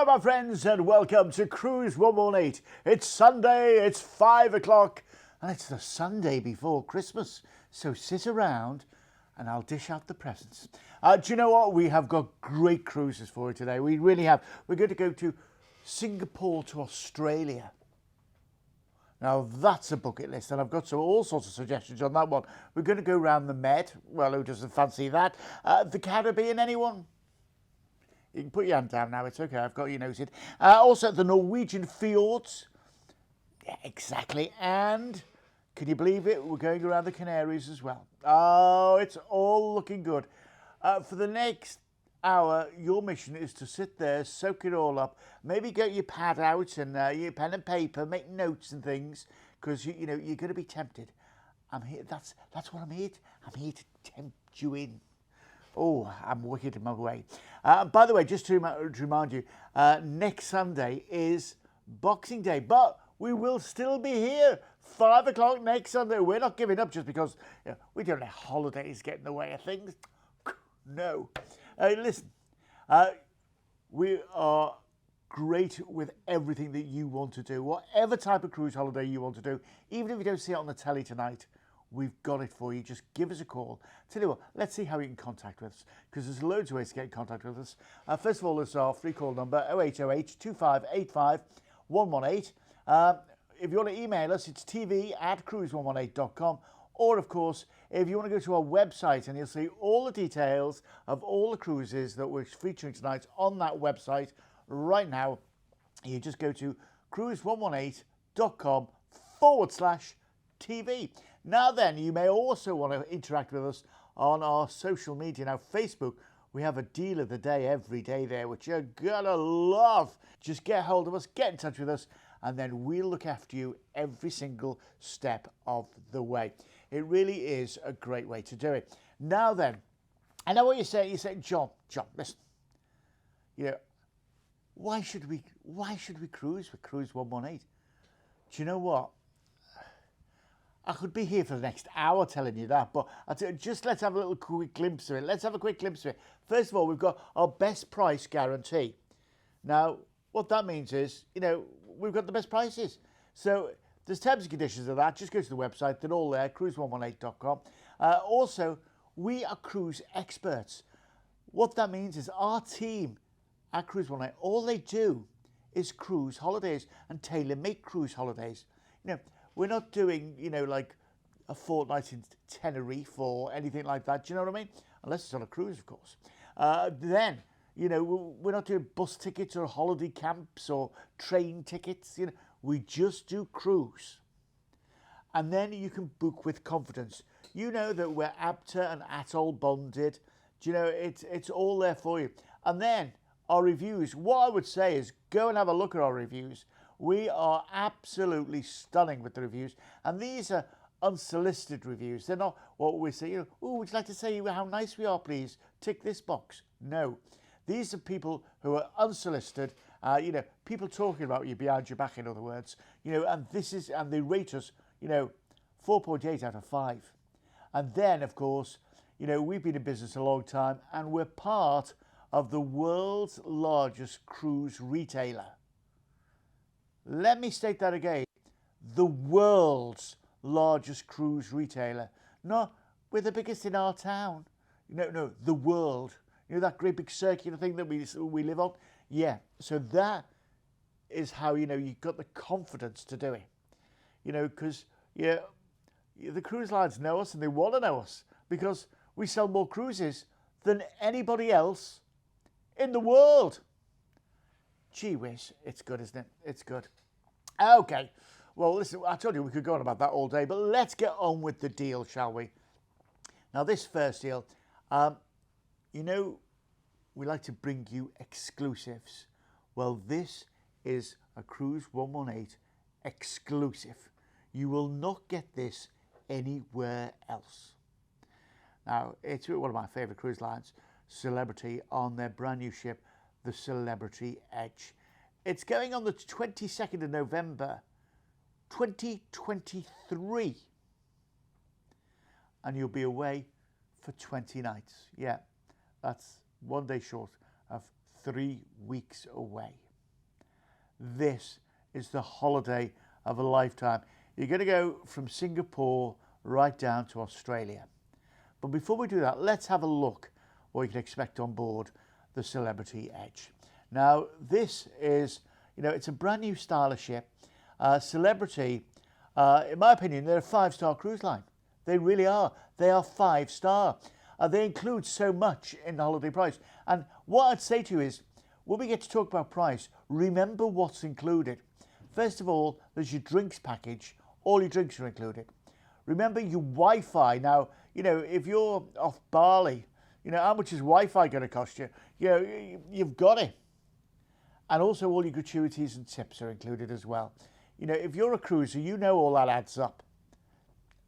my friends, and welcome to Cruise118. It's Sunday, it's 5 o'clock, and it's the Sunday before Christmas. So sit around and I'll dish out the presents. Do you know what? We have got great cruises for you today. We really have. We're going to go to Singapore to Australia. Now that's a bucket list, and I've got all sorts of suggestions on that one. We're going to go around the Med. Well, who doesn't fancy that? The Caribbean, anyone? You can put your hand down now, it's okay, I've got you noted. Also, the Norwegian fjords. Yeah, exactly. And, can you believe it? We're going around the Canaries as well. Oh, it's all looking good. For the next hour, your mission is to sit there, soak it all up. Maybe get your pad out and your pen and paper, make notes and things, because you know you're going to be tempted. I'm here. That's what I'm here. I'm here to tempt you in. Oh, I'm wicked in my way. By the way, just to remind you, next Sunday is Boxing Day, but we will still be here 5 o'clock next Sunday. We're not giving up just because we don't let holidays get in the way of things. No. Listen, we are great with everything that you want to do. Whatever type of cruise holiday you want to do, even if you don't see it on the telly tonight, we've got it for you. Just give us a call. Tell you what, let's see how you can contact with us, because there's loads of ways to get in contact with us. First of all, there's our free call number, 0808 2585 118. If you want to email us, it's tv@cruise118.com. Or, of course, if you want to go to our website, and you'll see all the details of all the cruises that we're featuring tonight on that website right now. You just go to cruise118.com/TV. Now then, you may also want to interact with us on our social media. Now, Facebook, we have a deal of the day every day there, which you're gonna love. Just get hold of us, get in touch with us, and then we'll look after you every single step of the way. It really is a great way to do it. Now then, I know what you're saying. You're saying, John, listen. Why should we cruise with Cruise118? Do you know what? I could be here for the next hour telling you that, but just let's have a little quick glimpse of it. Let's have a quick glimpse of it. First of all, we've got our best price guarantee. Now, what that means is, we've got the best prices. So there's terms and conditions of that. Just go to the website. They're all there, cruise118.com. Also, we are cruise experts. What that means is our team at Cruise118, all they do is cruise holidays and tailor-make cruise holidays. We're not doing, like a fortnight in Tenerife or anything like that. Do you know what I mean? Unless it's on a cruise, of course. Then, we're not doing bus tickets or holiday camps or train tickets. We just do cruise. And then you can book with confidence. You know that we're ABTA and ATOL bonded. Do you know, it's all there for you. And then our reviews. What I would say is go and have a look at our reviews. We are absolutely stunning with the reviews, and these are unsolicited reviews. They're not what we say, oh, would you like to say how nice we are, please? Tick this box. No. These are people who are unsolicited, people talking about you behind your back, in other words, and they rate us, 4.8 out of 5. And then, of course, we've been in business a long time, and we're part of the world's largest cruise retailer. Let me state that again. The world's largest cruise retailer. No, we're the biggest in our town. No, the world. That great big circular thing that we live on? Yeah, so that is how, you've got the confidence to do it. Because, the cruise lines know us, and they want to know us, because we sell more cruises than anybody else in the world. Gee whiz, it's good, isn't it? It's good. Okay, well, listen, I told you we could go on about that all day, but let's get on with the deal, shall we? Now, this first deal, we like to bring you exclusives. Well, this is a Cruise118 exclusive. You will not get this anywhere else. Now, it's one of my favourite cruise lines, Celebrity, on their brand new ship, the Celebrity Edge. It's going on the 22nd of November, 2023. And you'll be away for 20 nights. Yeah, that's 1 day short of 3 weeks away. this is the holiday of a lifetime. You're going to go from Singapore right down to Australia. But before we do that, let's have a look what you can expect on board the Celebrity Edge. Now, this is, it's a brand new style of ship. Celebrity, in my opinion, they're a 5-star cruise line. They really are. They are 5-star. They include so much in the holiday price. And what I'd say to you is, when we get to talk about price, remember what's included. First of all, there's your drinks package. All your drinks are included. Remember your Wi-Fi. Now, if you're off Bali, how much is Wi-Fi going to cost you? You've got it. And also all your gratuities and tips are included as well. If you're a cruiser, all that adds up.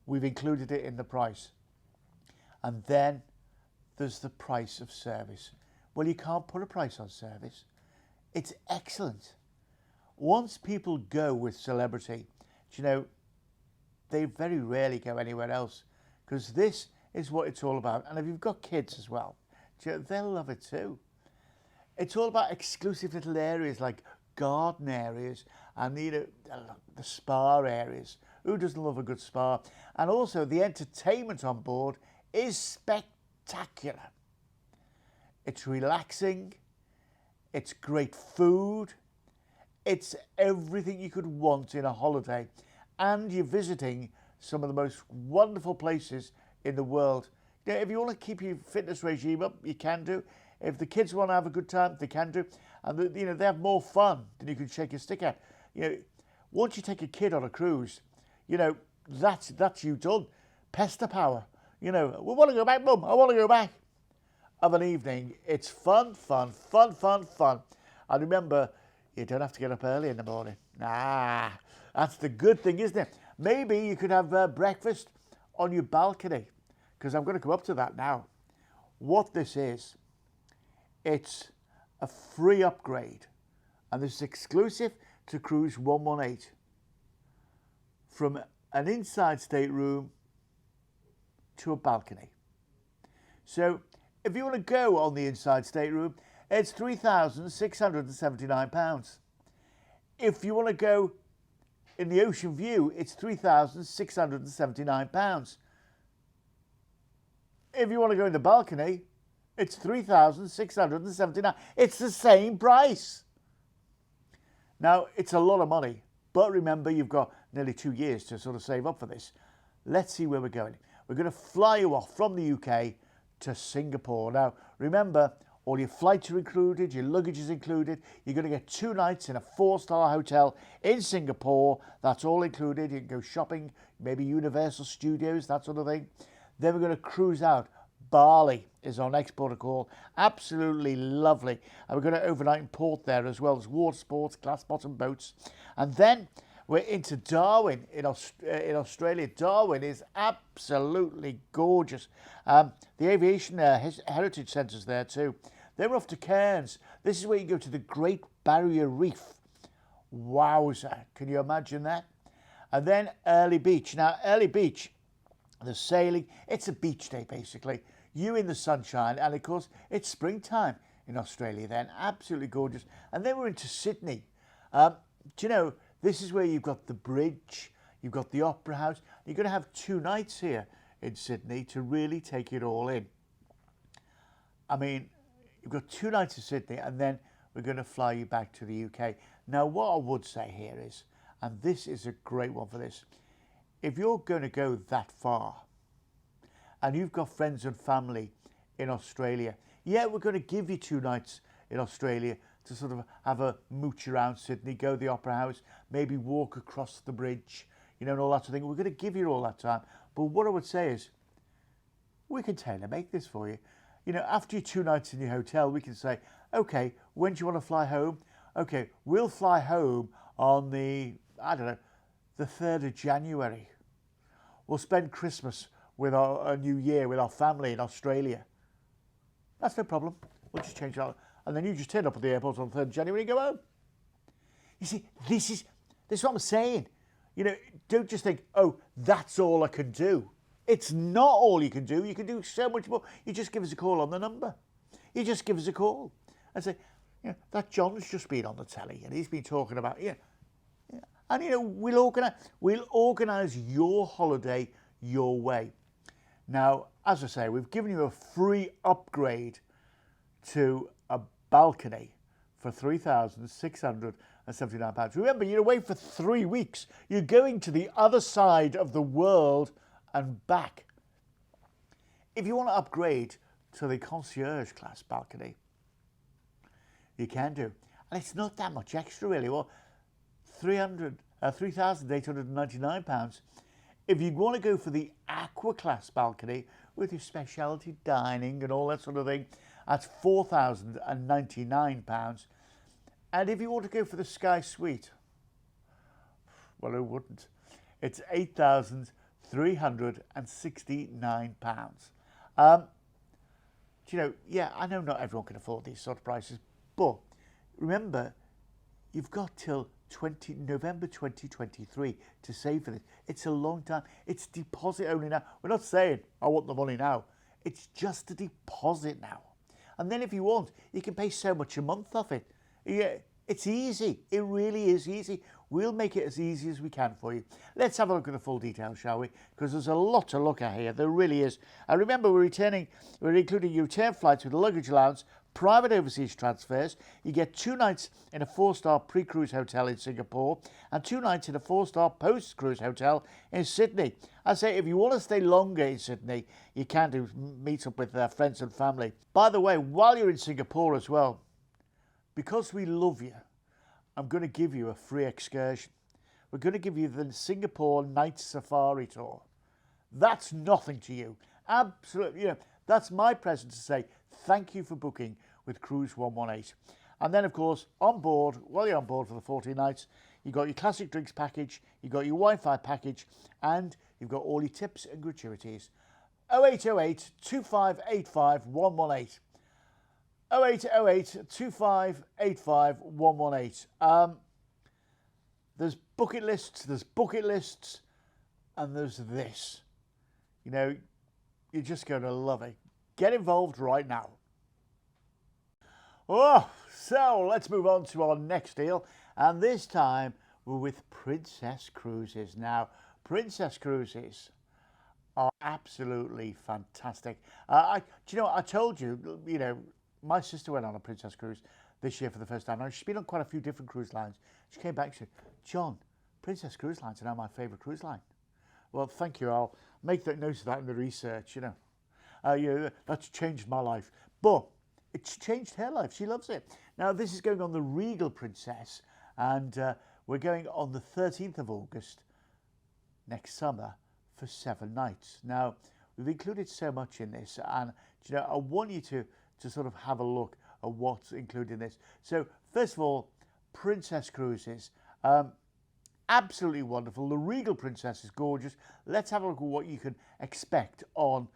We've included it in the price. And then there's the price of service. Well, you can't put a price on service. It's excellent. Once people go with Celebrity, they very rarely go anywhere else, because this is what it's all about. And if you've got kids as well, they'll love it too. It's all about exclusive little areas like garden areas and the spa areas. Who doesn't love a good spa? And also the entertainment on board is spectacular. It's relaxing, it's great food, it's everything you could want in a holiday, and you're visiting some of the most wonderful places in the world. If you want to keep your fitness regime up, you can do. If the kids want to have a good time, they can do. And they have more fun than you can shake your stick at. Once you take a kid on a cruise, that's you done. Pester power. We want to go back, Mum. I want to go back. Of an evening, it's fun, fun, fun, fun, fun. And remember, you don't have to get up early in the morning. That's the good thing, isn't it? Maybe you could have breakfast on your balcony, because I'm going to come up to that now. What this is, it's a free upgrade, and this is exclusive to Cruise118. From an inside stateroom to a balcony. So if you want to go on the inside stateroom, it's £3,679. If you want to go in the ocean view, it's £3,679. If you want to go in the balcony, it's £3,679. It's the same price. Now, it's a lot of money, but remember, you've got nearly 2 years to sort of save up for this. Let's see where we're going. We're going to fly you off from the UK to Singapore. Now, remember, all your flights are included, your luggage is included. You're going to get 2 nights in a 4-star hotel in Singapore. That's all included. You can go shopping, maybe Universal Studios, that sort of thing. Then we're going to cruise out. Bali is our next port of call. Absolutely lovely. And we're going to overnight in port there, as well as water sports, glass bottom boats. And then we're into Darwin in Australia. Darwin is absolutely gorgeous. The Aviation Heritage Centre's there too. Then we're off to Cairns. This is where you go to the Great Barrier Reef. Wowza, can you imagine that? And then Early Beach. Now, Early Beach, the sailing, it's a beach day basically. You in the sunshine, and of course, it's springtime in Australia then. Absolutely gorgeous. And then we're into Sydney. Do you know, this is where you've got the bridge, you've got the Opera House. You're going to have 2 nights here in Sydney to really take it all in. I mean, you've got 2 nights in Sydney, and then we're going to fly you back to the UK. Now, what I would say here is, and this is a great one for this, if you're going to go that far, and you've got friends and family in Australia, yeah, we're going to give you 2 nights in Australia to sort of have a mooch around Sydney, go to the Opera House, maybe walk across the bridge, and all that sort of thing. We're going to give you all that time. But what I would say is, we can tailor-make this for you. After your 2 nights in your hotel, we can say, okay, when do you want to fly home? Okay, we'll fly home on the 3rd of January. We'll spend Christmas with our New Year with our family in Australia. That's no problem. We'll just change that. And then you just turn up at the airport on 3rd of January and go home. You see, this is what I'm saying. Don't just think, oh, that's all I can do. It's not all you can do. You can do so much more. You just give us a call on the number. You just give us a call and say, that John's just been on the telly and he's been talking about, and we'll organise your holiday your way. Now, as I say, we've given you a free upgrade to a balcony for £3,679. Remember, you're away for 3 weeks. You're going to the other side of the world and back. If you want to upgrade to the concierge class balcony, you can do. And it's not that much extra, really. Well, £3,899. If you want to go for the aqua class balcony with your specialty dining and all that sort of thing, that's £4,099. And if you want to go for the Sky Suite, well, who wouldn't? It's £8,369. I know not everyone can afford these sort of prices, but remember, you've got till November 2023 to save for this. It's a long time. It's deposit only now. We're not saying I want the money now. It's just a deposit now. And then if you want, you can pay so much a month off it. Yeah, it's easy. It really is easy. We'll make it as easy as we can for you. Let's have a look at the full details, shall we? Because there's a lot to look at here. There really is. And remember, we're including your return flights with luggage allowance, private overseas transfers. You get 2 nights in a 4-star pre-cruise hotel in Singapore and 2 nights in a 4-star post-cruise hotel in Sydney. I say, if you want to stay longer in Sydney, you can meet up with friends and family. By the way, while you're in Singapore as well, because we love you, I'm going to give you a free excursion. We're going to give you the Singapore Night Safari Tour. That's nothing to you. Absolutely, that's my present to say thank you for booking with Cruise118. And then, of course, on board, while you're on board for the 14 nights, you've got your classic drinks package, you've got your Wi-Fi package, and you've got all your tips and gratuities. 0808 2585 118. 0808 2585 118. There's bucket lists, and there's this. You're just going to love it. Get involved right now. Oh, so let's move on to our next deal. And this time we're with Princess Cruises. Now, Princess Cruises are absolutely fantastic. I told you, my sister went on a Princess Cruise this year for the first time. Now, she's been on quite a few different cruise lines. She came back and said, John, Princess Cruise Lines are now my favourite cruise line. Well, thank you. I'll make that note of that in the research, that's changed my life. But it's changed her life. She loves it. Now, this is going on the Regal Princess, and we're going on the 13th of August next summer for 7 nights. Now, we've included so much in this, and I want you to sort of have a look at what's included in this. So, first of all, Princess Cruises. Absolutely wonderful. The Regal Princess is gorgeous. Let's have a look at what you can expect on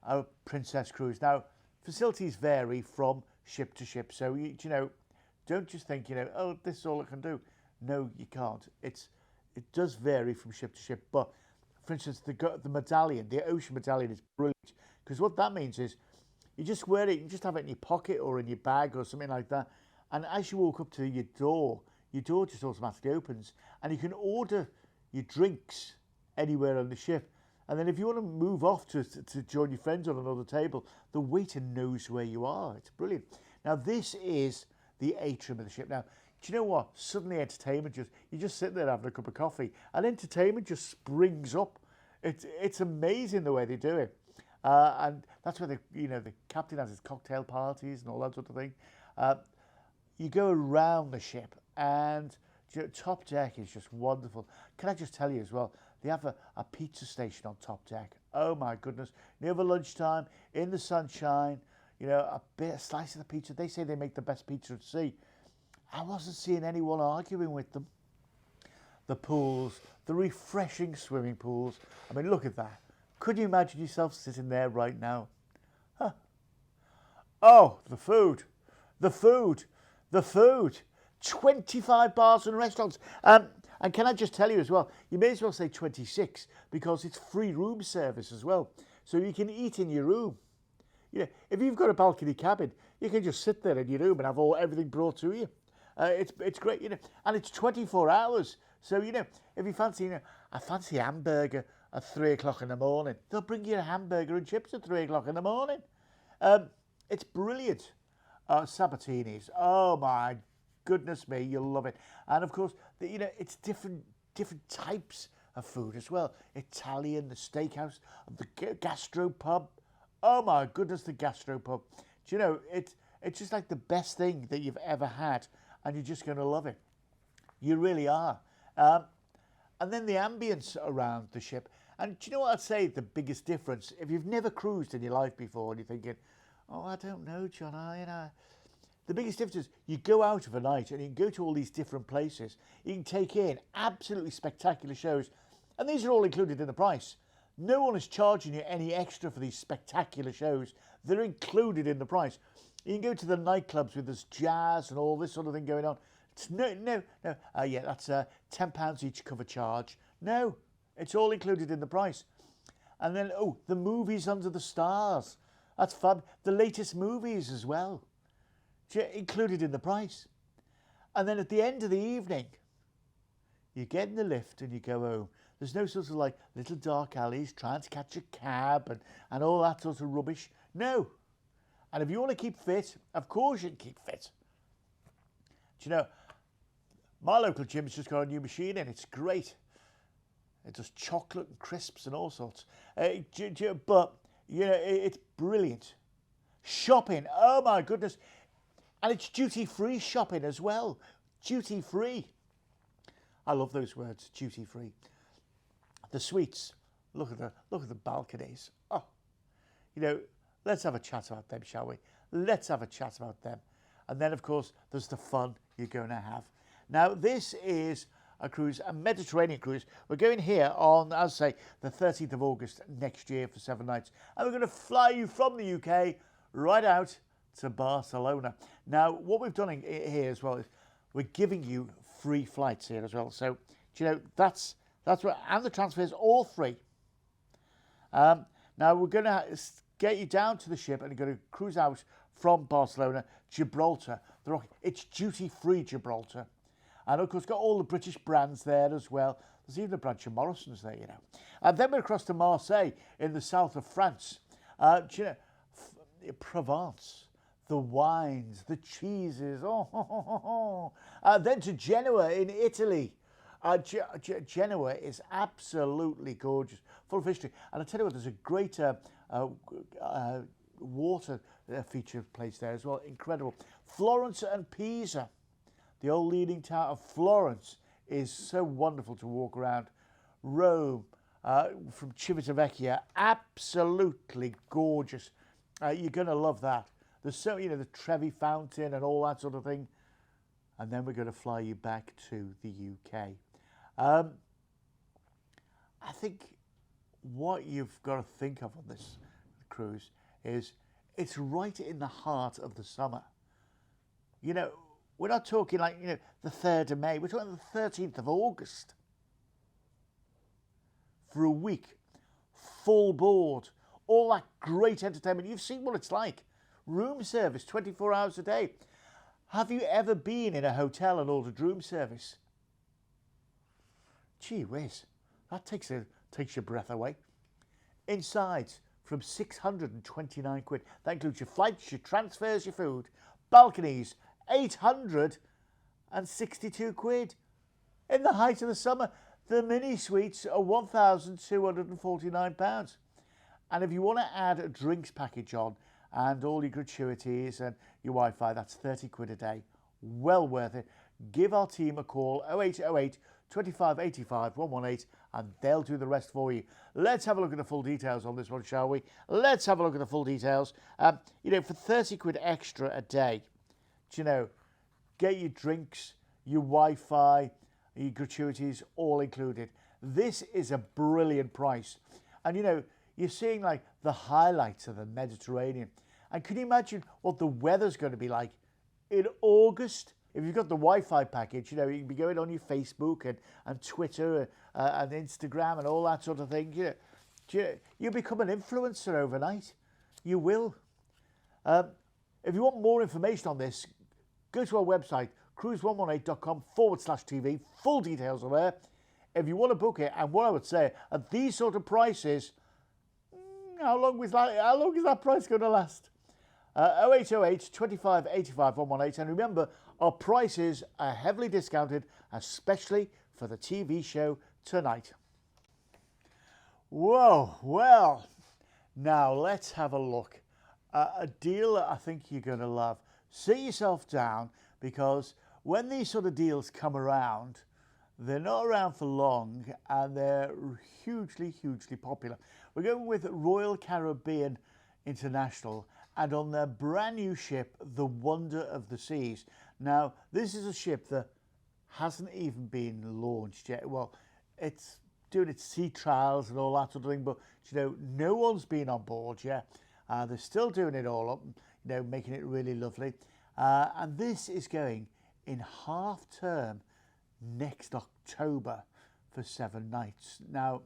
a Princess Cruise. Now, facilities vary from ship to ship. So, don't just think, oh, this is all it can do. No, you can't. It does vary from ship to ship. But, for instance, the medallion, the ocean medallion is brilliant. Because what that means is you just wear it, you just have it in your pocket or in your bag or something like that. And as you walk up to your door just automatically opens. And you can order your drinks anywhere on the ship. And then if you want to move off to join your friends on another table, the waiter knows where you are. It's brilliant. Now, this is the atrium of the ship. Now, do you know what? Suddenly entertainment you just sit there having a cup of coffee and entertainment just springs up. It's amazing the way they do it. And that's where the captain has his cocktail parties and all that sort of thing. You go around the ship and top deck is just wonderful. Can I just tell you as well, they have a pizza station on top deck. Oh my goodness. Near the lunchtime, in the sunshine, a slice of the pizza. They say they make the best pizza at sea. I wasn't seeing anyone arguing with them. The pools, the refreshing swimming pools. I mean, look at that. Could you imagine yourself sitting there right now? Huh. Oh, the food. 25 bars and restaurants. And can I just tell you as well, you may as well say 26 because it's free room service as well. So you can eat in your room. if you've got a balcony cabin, you can just sit there in your room and have everything brought to you. It's great, and it's 24 hours. So, if you fancy, I fancy a hamburger at 3 o'clock in the morning, they'll bring you a hamburger and chips at 3 o'clock in the morning. It's brilliant. Sabatinis, oh my goodness me, you'll love it. And of course, it's different types of food as well. Italian, the steakhouse, the gastropub. Oh my goodness, the gastropub. Do you know, it's just like the best thing that you've ever had, and you're just going to love it. You really are. And then the ambience around the ship. And do you know what I'd say the biggest difference? If you've never cruised in your life before and you're thinking, oh, I don't know, John, the biggest difference is you go out of a night and you can go to all these different places. You can take in absolutely spectacular shows, and these are all included in the price. No one is charging you any extra for these spectacular shows. They're included in the price. You can go to the nightclubs with this jazz and all this sort of thing going on. It's no. Yeah, that's £10 each cover charge. No, it's all included in the price. And then, the movies under the stars. That's fun. The latest movies as well, included in the price. And then at the end of the evening, you get in the lift and you go home. There's no sort of like little dark alleys trying to catch a cab and all that sort of rubbish. No. And if you want to keep fit, of course you can keep fit. Do you know, my local gym's just got a new machine in. It's great. It does chocolate and crisps and all sorts. But, it's brilliant. Shopping, oh my goodness. And it's duty-free shopping as well. Duty-free. I love those words, duty-free. The suites, look at the balconies. Oh, let's have a chat about them, shall we? Let's have a chat about them. And then, of course, there's the fun you're going to have. Now, this is a cruise, a Mediterranean cruise. We're going here on, as I say, the 13th of August next year for 7 nights. And we're going to fly you from the UK right out to Barcelona. Now, what we've done here as well is we're giving you free flights here as well. So, that's what, and the transfers all free. Now, we're going to get you down to the ship and you're going to cruise out from Barcelona, Gibraltar. It's duty-free Gibraltar. And of course, got all the British brands there as well. There's even a branch of Morrison's there, And then we're across to Marseille in the south of France. Provence, the wines, the cheeses. Then to Genoa in Italy. Genoa is absolutely gorgeous, full of history. And I tell you what, there's a great water feature place there as well. Incredible. Florence and Pisa. The old leaning tower of Florence is so wonderful to walk around. Rome, from Civitavecchia, absolutely gorgeous. You're going to love that. There's so, the Trevi Fountain and all that sort of thing. And then we're going to fly you back to the UK. I think what you've got to think of on this cruise is it's right in the heart of the summer. We're not talking like, the 3rd of May. We're talking the 13th of August. For a week, full board, all that great entertainment. You've seen what it's like. Room service, 24 hours a day. Have you ever been in a hotel and ordered room service? Gee whiz, that takes your breath away. Inside, from 629 quid. That includes your flights, your transfers, your food. Balconies, 862 quid. In the height of the summer, the mini suites are £1,249. And if you want to add a drinks package on and all your gratuities and your Wi-Fi, that's 30 quid a day. Well worth it. Give our team a call, 0808 25 85 118, and they'll do the rest for you. Let's have a look at the full details on this one, shall we? Let's have a look at the full details. For 30 quid extra a day, get your drinks, your Wi-Fi, your gratuities, all included. This is a brilliant price. And, you're seeing like the highlights of the Mediterranean. And can you imagine what the weather's going to be like in August? If you've got the Wi-Fi package, you can be going on your Facebook and Twitter and Instagram and all that sort of thing. You'll become an influencer overnight. You will. If you want more information on this, go to our website, cruise118.com/TV. Full details are there. If you want to book it, and what I would say, at these sort of prices, how long is that price going to last? 0808 25 85 118. And remember, our prices are heavily discounted, especially for the TV show tonight. Whoa, well, now let's have a look at a deal that I think you're going to love. Sit yourself down, because when these sort of deals come around, they're not around for long, and they're hugely, hugely popular. We're going with Royal Caribbean International, and on their brand new ship, the Wonder of the Seas. Now, this is a ship that hasn't even been launched yet. Well, it's doing its sea trials and all that sort of thing, but you know, no one's been on board yet. They're still doing it all up, you know, making it really lovely. And this is going in half term next October for 7 nights. Now,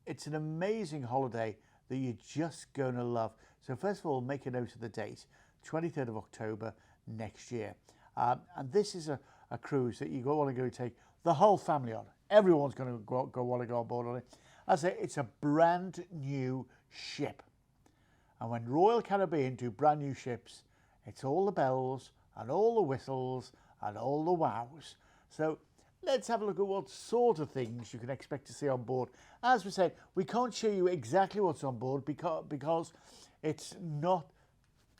it's an amazing holiday that you're just going to love. So first of all, make a note of the date, 23rd of October next year. And this is a cruise that you want to go take the whole family on. Everyone's going to want to go on board on it. I say it's a brand new ship. And when Royal Caribbean do brand new ships, it's all the bells and all the whistles and all the wows. So let's have a look at what sort of things you can expect to see on board. As we said, we can't show you exactly what's on board because it's not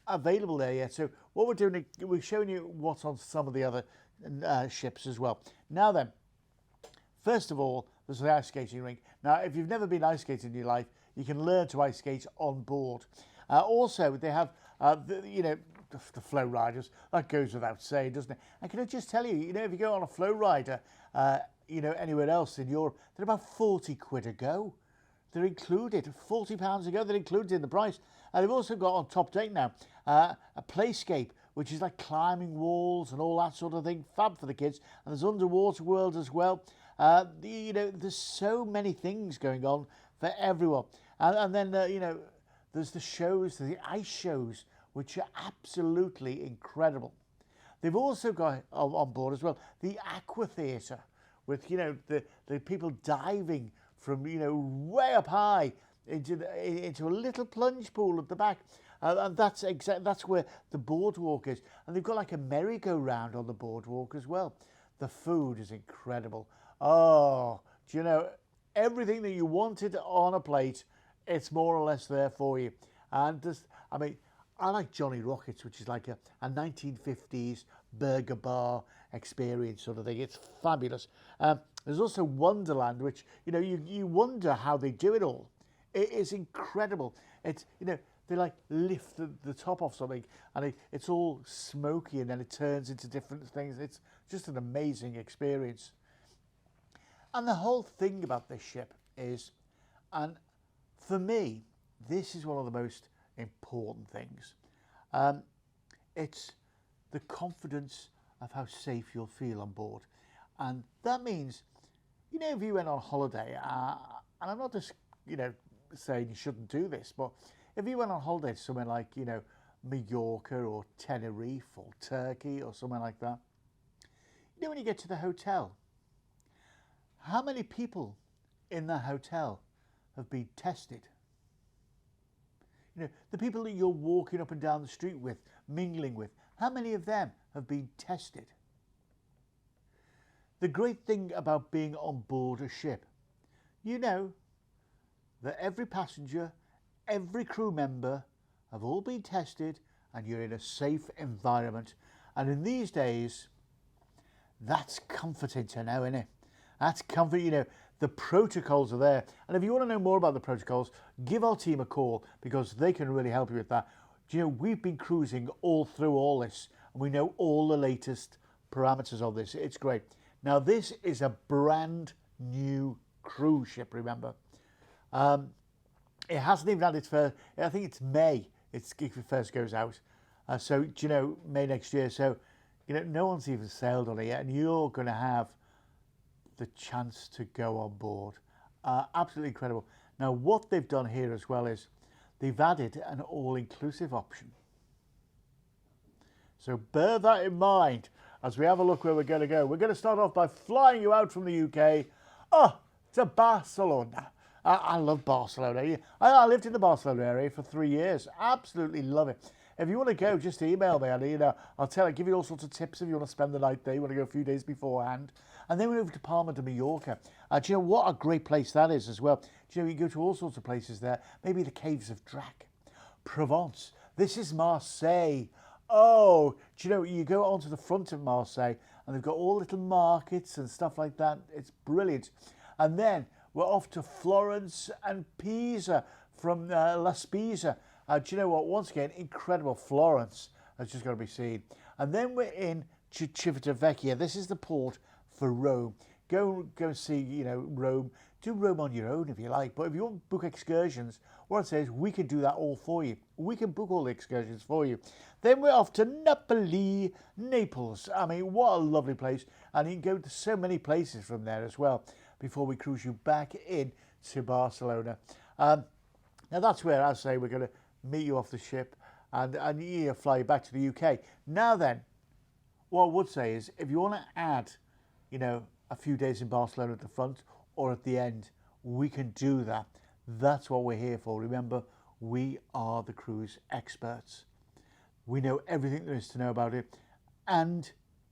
available there yet. So what we're doing, we're showing you what's on some of the other ships as well. Now then, first of all, there's the ice skating rink. Now, if you've never been ice skating in your life, you can learn to ice skate on board. Also, they have, the flow riders. That goes without saying, doesn't it? And can I just tell you, if you go on a flow rider, anywhere else in Europe, they're about 40 quid a go. They're included, £40 a go, they're included in the price. And they've also got on top deck now, a playscape, which is like climbing walls and all that sort of thing, fab for the kids. And there's underwater world as well. There's so many things going on for everyone. And then, there's the shows, the ice shows, which are absolutely incredible. They've also got on board as well the aqua theatre with, the people diving from, way up high into a little plunge pool at the back. And that's where the boardwalk is. And they've got like a merry-go-round on the boardwalk as well. The food is incredible. Oh, do you know, everything that you wanted on a plate, it's more or less there for you. And I like Johnny Rockets, which is like a 1950s burger bar experience sort of thing. It's fabulous. There's also Wonderland, which, you wonder how they do it all. It is incredible. It's, they like lift the top off something and it's all smoky and then it turns into different things. It's just an amazing experience. And the whole thing about this ship is, and for me, this is one of the most important things. It's the confidence of how safe you'll feel on board. And that means, if you went on holiday, and I'm not just, saying you shouldn't do this, but if you went on holiday to somewhere like, Mallorca or Tenerife or Turkey or somewhere like that, when you get to the hotel, how many people in the hotel have been tested? The people that you're walking up and down the street with, mingling with, how many of them have been tested? The great thing about being on board a ship, that every passenger, every crew member have all been tested and you're in a safe environment. And in these days, that's comforting to know, isn't it? That's comforting, the protocols are there. And if you want to know more about the protocols, give our team a call because they can really help you with that. We've been cruising all through all this and we know all the latest parameters of this. It's great. Now, this is a brand new cruise ship, remember. It hasn't even had its first, I think it's May, it first goes out. So, May next year. So, no one's even sailed on it yet and you're going to have the chance to go on board. Absolutely incredible. Now, what they've done here as well is they've added an all-inclusive option. So bear that in mind as we have a look where we're going to go. We're going to start off by flying you out from the UK to Barcelona. I love Barcelona. I lived in the Barcelona area for 3 years. Absolutely love it. If you want to go, just email me. I'll give you all sorts of tips if you want to spend the night there. You want to go a few days beforehand. And then we move to Palma de Mallorca. Do you know what a great place that is as well? Do you know, you go to all sorts of places there. Maybe the Caves of Drac. Provence. This is Marseille. Oh, do you know, you go onto the front of Marseille and they've got all little markets and stuff like that. It's brilliant. And then we're off to Florence and Pisa from La Spezia. Do you know what? Once again, incredible. Florence has just got to be seen. And then we're in Civitavecchia. This is the port for Rome. Go and see, Rome. Do Rome on your own if you like. But if you want to book excursions, what I'd say is we can do that all for you. We can book all the excursions for you. Then we're off to Napoli, Naples. I mean, what a lovely place. And you can go to so many places from there as well before we cruise you back in to Barcelona. Now that's where I say we're going to meet you off the ship and fly you back to the UK. Now then, what I would say is if you want to add, a few days in Barcelona at the front or at the end, we can do that. That's what we're here for. Remember, we are the cruise experts. We know everything there is to know about it and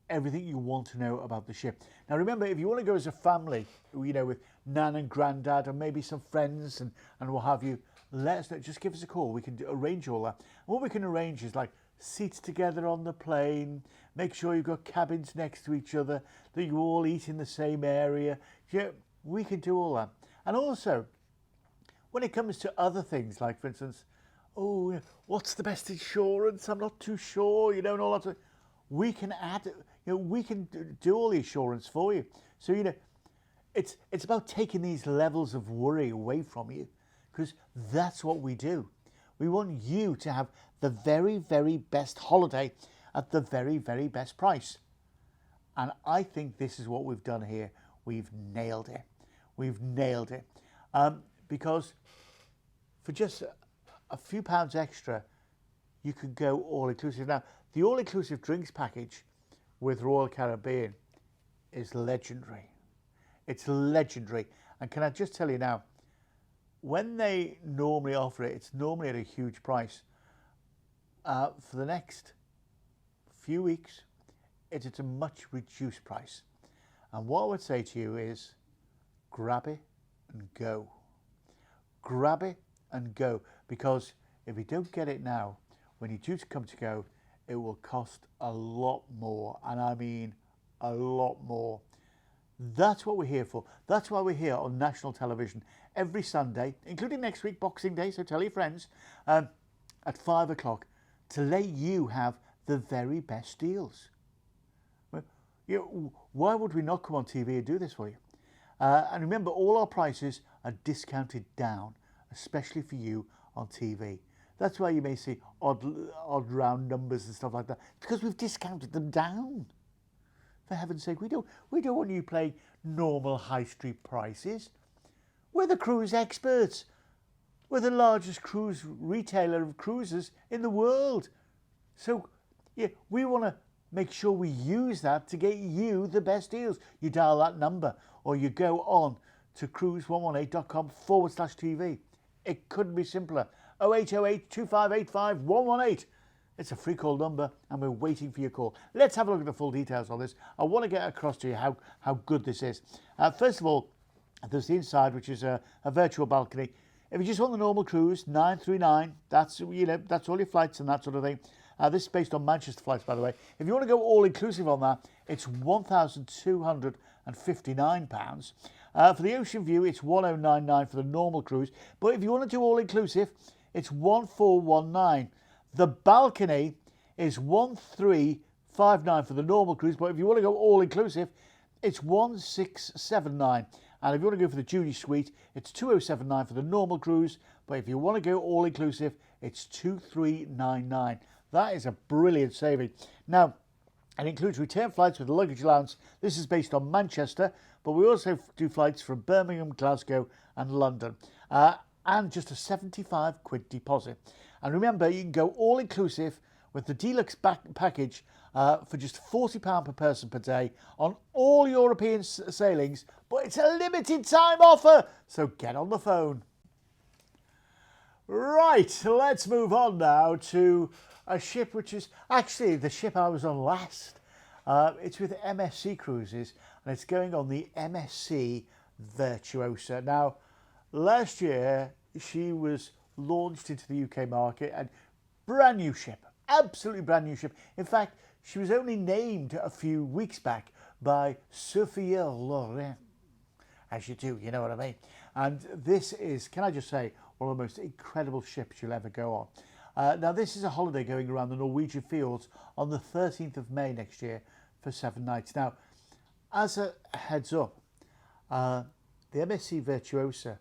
everything you want to know about the ship. Now remember, if you want to go as a family, with Nan and Grandad and maybe some friends and what have you, let us know. Just give us a call. We can arrange all that. And what we can arrange is like seats together on the plane, make sure you've got cabins next to each other, that you all eat in the same area. Yeah, we can do all that. And also, when it comes to other things, like for instance, what's the best insurance? I'm not too sure, and all that. We can add, we can do all the insurance for you. So, it's about taking these levels of worry away from you, because that's what we do. We want you to have the very, very best holiday at the very, very best price. And I think this is what we've done here. We've nailed it. We've nailed it. Because for just a few pounds extra, you could go all-inclusive. Now, the all-inclusive drinks package with Royal Caribbean is legendary. It's legendary. And can I just tell you now, when they normally offer it, it's normally at a huge price. For the next few weeks, it's at a much reduced price. And what I would say to you is, grab it and go. Grab it and go. Because if you don't get it now, when you do come to go, it will cost a lot more. And I mean a lot more. That's what we're here for. That's why we're here on national television every Sunday, including next week, Boxing Day, so tell your friends, at 5 o'clock, to let you have the very best deals. Why would we not come on TV and do this for you? And remember, all our prices are discounted down, especially for you on TV. That's why you may see odd round numbers and stuff like that, because we've discounted them down. For heaven's sake, we don't want you playing normal high street prices. We're the cruise experts. We're the largest cruise retailer of cruises in the world. So yeah, we want to make sure we use that to get you the best deals. You dial that number or you go on to cruise118.com/TV. It couldn't be simpler. 0808 2585 118. It's a free call number and we're waiting for your call. Let's have a look at the full details on this. I want to get across to you how good this is. First of all, there's the inside, which is a virtual balcony. If you just want the normal cruise, 939, that's all your flights and that sort of thing. This is based on Manchester flights, by the way. If you want to go all-inclusive on that, it's £1,259. For the ocean view, it's 1099 for the normal cruise. But if you want to do all-inclusive, it's 1419. The balcony is 1359 for the normal cruise, but if you want to go all-inclusive, it's 1679. And if you want to go for the junior suite, it's 2079 for the normal cruise, but if you want to go all-inclusive, it's 2399. That is a brilliant saving. Now, it includes return flights with luggage allowance. This is based on Manchester, but we also do flights from Birmingham, Glasgow and London. And just a £75 deposit. And remember, you can go all-inclusive with the deluxe package for just £40 per person per day on all European sailings, but it's a limited time offer, so get on the phone. Right, let's move on now to a ship which is actually the ship I was on last. It's with MSC Cruises, and it's going on the MSC Virtuosa. Now, last year she was launched into the UK market, and brand new ship, absolutely brand new ship. In fact, she was only named a few weeks back by Sophia Loren, as you do, you know what I mean. And this is, can I just say, one of the most incredible ships you'll ever go on. Now, this is a holiday going around the Norwegian fields on the 13th of May next year for 7 nights. Now, as a heads up, the MSC Virtuosa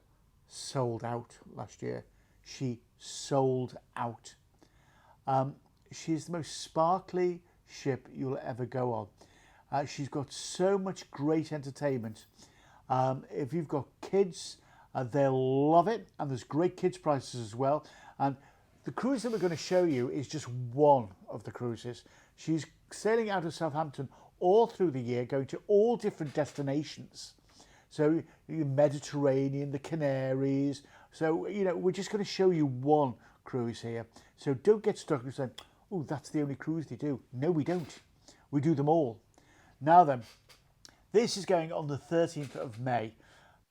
sold out last year. She sold out. She's the most sparkly ship you'll ever go on. She's got so much great entertainment. If you've got kids, they'll love it, and there's great kids prices as well. And the cruise that we're going to show you is just one of the cruises. She's sailing out of Southampton all through the year, going to all different destinations. So the Mediterranean, the Canaries. So, you know, we're just going to show you one cruise here. So don't get stuck and say, oh, that's the only cruise they do. No, we don't. We do them all. Now then, this is going on the 13th of May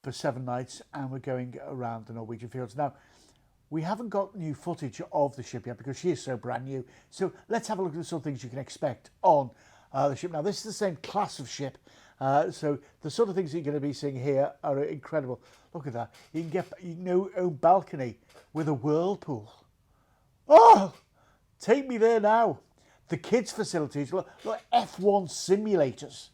for 7 nights, and we're going around the Norwegian fields. Now, we haven't got new footage of the ship yet because she is so brand new. So let's have a look at some things you can expect on the ship. Now, this is the same class of ship. So the sort of things you're going to be seeing here are incredible. Look at that. You can own balcony with a whirlpool. Oh, take me there now. The kids' facilities, look F1 simulators.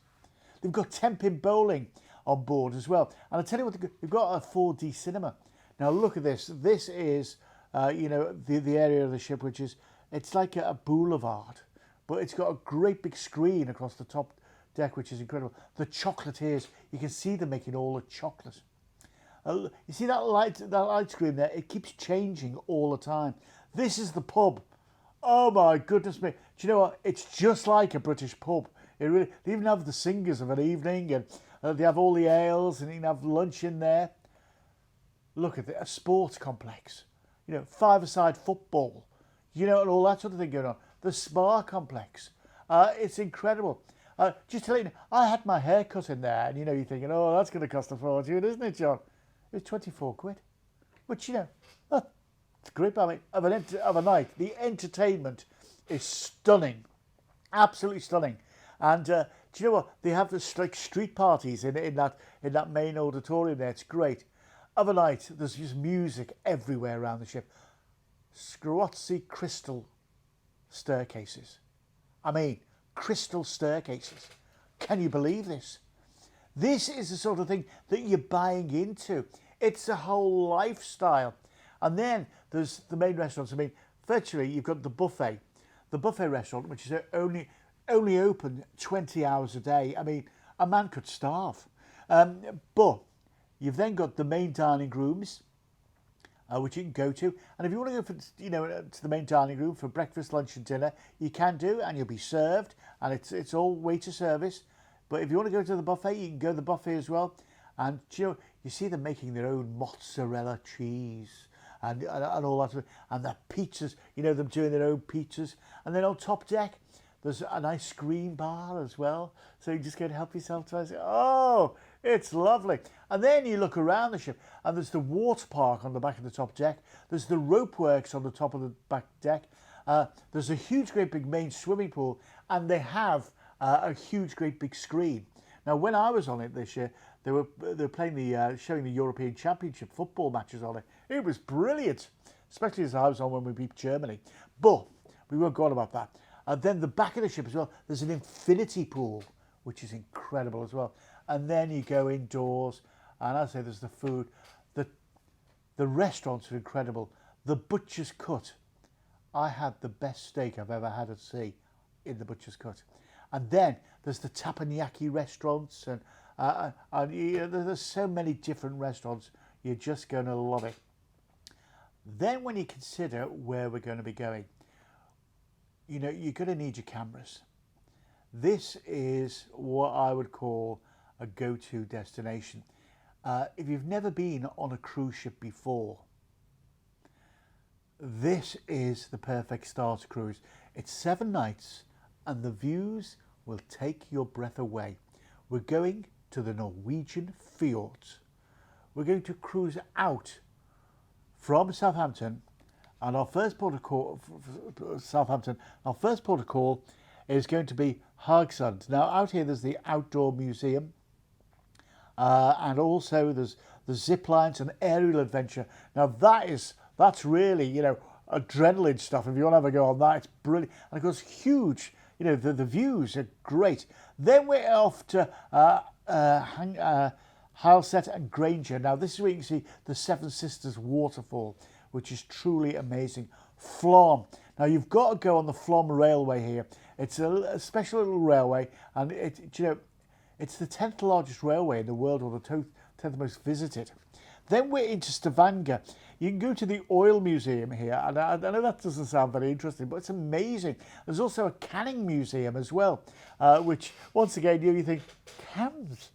They've got 10-pin bowling on board as well. And I tell you what, they've got a 4D cinema. Now look at this. This is, the area of the ship, which is, it's like a boulevard, but it's got a great big screen across the top deck, which is incredible. The chocolatiers, you can see them making all the chocolate. You see that light screen there? It keeps changing all the time. This is the pub. Oh my goodness me. Do you know what? It's just like a British pub. They even have the singers of an evening, and they have all the ales, and you can have lunch in there. Look at it, a sports complex. You know, five-a-side football. You know, and all that sort of thing going on. The spa complex. It's incredible. Just to let you know, I had my hair cut in there, and you know, you're thinking, oh, that's going to cost a fortune, isn't it, John? It was 24 quid. Which, you know, it's great. I mean, of a night, the entertainment is stunning. Absolutely stunning. And do you know what? They have this like street parties in that main auditorium there. It's great. Of a night, there's just music everywhere around the ship. Swarovski crystal staircases. I mean, crystal staircases. Can you believe this? This is the sort of thing that you're buying into. It's a whole lifestyle. And then there's the main restaurants. I mean, virtually you've got the buffet. The buffet restaurant, which is only open 20 hours a day. I mean, a man could starve. But you've then got the main dining rooms, which you can go to. And if you want to go to the main dining room for breakfast, lunch and dinner, you can do, and you'll be served. And it's all waiter service. But if you want to go to the buffet, you can go to the buffet as well. And you see them making their own mozzarella cheese and all that. And the pizzas, them doing their own pizzas. And then on top deck, there's an ice cream bar as well. So you just go to help yourself to ice cream. Oh, it's lovely. And then you look around the ship, and there's the water park on the back of the top deck. There's the rope works on the top of the back deck. There's a huge, great big main swimming pool, and they have a huge, great big screen. Now, when I was on it this year, they were playing showing the European Championship football matches on it. It was brilliant, especially as I was on when we beat Germany. But we won't go on about that. Then the back of the ship as well, there's an infinity pool, which is incredible as well. And then you go indoors, and as I say, there's the food. The restaurants are incredible. The Butcher's Cut. I had the best steak I've ever had at sea in the Butcher's Cut. And then there's the teppanyaki restaurants, and there's so many different restaurants. You're just going to love it. Then when you consider where we're going to be going, you know, you're going to need your cameras. This is what I would call a go-to destination. If you've never been on a cruise ship before, this is the perfect start cruise. It's 7 nights and the views will take your breath away. We're going to the Norwegian fjords. We're going to cruise out from Southampton, and our first port of call, Southampton, our first port of call is going to be Haugesund. Now out here there's the outdoor museum, and also there's the zip lines and aerial adventure. Now that's really, you know, adrenaline stuff. If you want to have a go on that, it's brilliant. And of course, huge, you know, the views are great. Then we're off to Halset and Granger. Now this is where you can see the Seven Sisters waterfall, which is truly amazing. Flom. Now you've got to go on the Flom Railway here. It's a special little railway, and you know, it's the 10th largest railway in the world, or the 10th most visited. Then we're into Stavanger. You can go to the Oil Museum here, and I know that doesn't sound very interesting, but it's amazing. There's also a canning museum as well, which once again you think cans,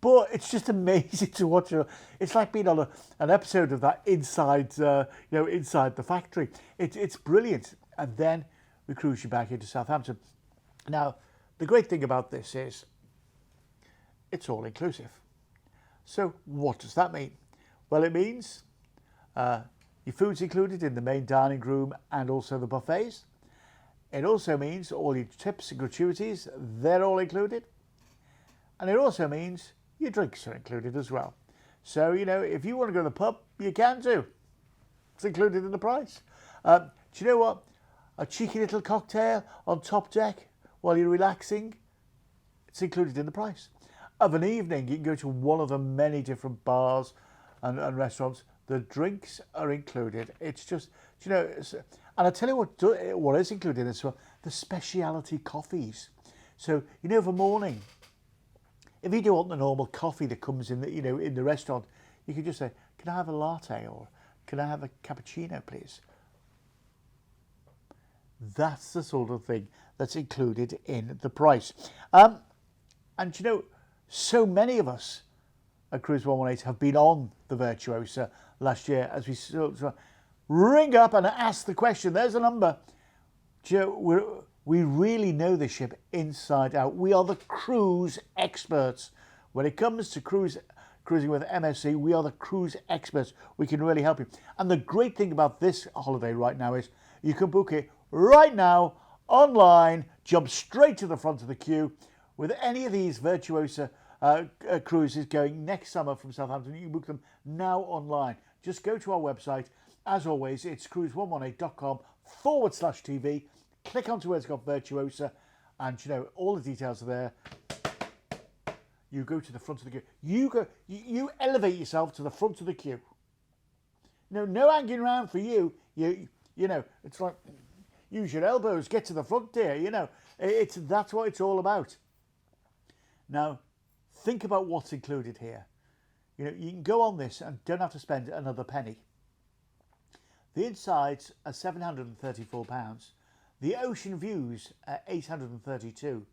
but it's just amazing to watch. It's like being on an episode of that inside, you know, inside the factory. It's brilliant. And then we cruise you back into Southampton. Now, the great thing about this is it's all inclusive. So what does that mean? Well, it means your food's included in the main dining room and also the buffets. It also means all your tips and gratuities, they're all included. And it also means your drinks are included as well. So, you know, if you want to go to the pub, you can do. It's included in the price. Do you know what? A cheeky little cocktail on top deck while you're relaxing, it's included in the price. Of an evening, you can go to one of the many different bars and restaurants. The drinks are included. It's just, you know, and I tell you what is included as well, the specialty coffees. So, you know, of a morning, if you don't want the normal coffee that comes in the, you know, in the restaurant, you can just say, can I have a latte, or can I have a cappuccino, please? That's the sort of thing that's included in the price. And you know, so many of us at Cruise118 have been on the Virtuosa last year, as we sort of ring up and ask the question. There's a number. Do you know, we really know the ship inside out. We are the cruise experts. When it comes to cruising with MSC, we are the cruise experts. We can really help you. And the great thing about this holiday right now is you can book it right now online, jump straight to the front of the queue. With any of these Virtuosa cruises going next summer from Southampton, you can book them now online. Just go to our website. As always, it's cruise118.com/TV. Click onto where it's got Virtuosa, and you know, all the details are there. You go to the front of the queue. You elevate yourself to the front of the queue. No hanging around for you. You know, it's like, use your elbows, get to the front there. You know, that's what it's all about. Now, think about what's included here. You know, you can go on this and don't have to spend another penny. The insides are £734. The ocean views are £832.